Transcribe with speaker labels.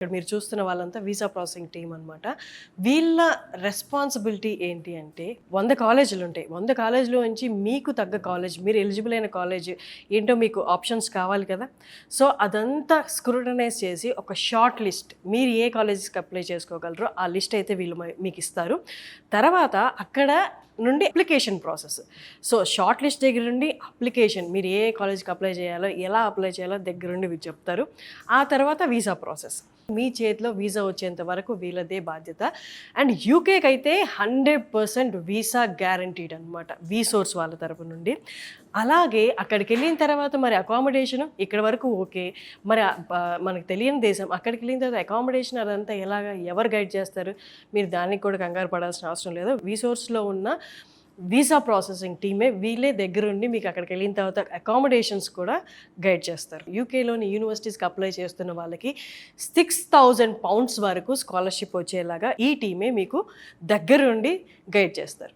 Speaker 1: ఇక్కడ మీరు చూస్తున్న వాళ్ళంతా వీసా ప్రాసెసింగ్ టీం అనమాట. వీళ్ళ రెస్పాన్సిబిలిటీ ఏంటి అంటే 100 కాలేజీలు ఉంటాయి. 100 కాలేజీలో నుంచి మీకు తగ్గ కాలేజ్, మీరు ఎలిజిబుల్ అయిన కాలేజ్ ఏంటో మీకు ఆప్షన్స్ కావాలి కదా. సో అదంతా స్క్రూటనైజ్ చేసి ఒక షార్ట్ లిస్ట్, మీరు ఏ కాలేజెస్కి అప్లై చేసుకోగలరో ఆ లిస్ట్ అయితే వీళ్ళు మీకు ఇస్తారు. తర్వాత అక్కడ నుండి application process. So short list దగ్గర నుండి అప్లికేషన్, మీరు ఏ కాలేజ్కి అప్లై చేయాలో, ఎలా అప్లై చేయాలో దగ్గరుండి వీళ్ళు చెప్తారు. ఆ తర్వాత వీసా ప్రాసెస్, మీ చేతిలో వీసా వచ్చేంత వరకు వీళ్ళదే బాధ్యత. అండ్ యూకేకి అయితే 100% వీసా గ్యారంటీడ్ అనమాట, వీసోర్స్ వాళ్ళ తరపు నుండి. అలాగే అక్కడికి వెళ్ళిన తర్వాత మరి అకామిడేషను ఇక్కడ వరకు ఓకే, మరి మనకు తెలియని దేశం, అక్కడికి వెళ్ళిన తర్వాత అకామిడేషన్ అదంతా ఎలాగా, ఎవరు గైడ్ చేస్తారు? మీరు దానికి కూడా కంగారు పడాల్సిన అవసరం లేదు. వీసోర్స్లో ఉన్న వీసా ప్రాసెసింగ్ టీమే వీళ్ళే దగ్గరుండి మీకు అక్కడికి వెళ్ళిన తర్వాత అకామిడేషన్స్ కూడా గైడ్ చేస్తారు. యూకేలోని యూనివర్సిటీస్కి అప్లై చేస్తున్న వాళ్ళకి £6,000 వరకు స్కాలర్షిప్ వచ్చేలాగా ఈ టీమే మీకు దగ్గరుండి గైడ్ చేస్తారు.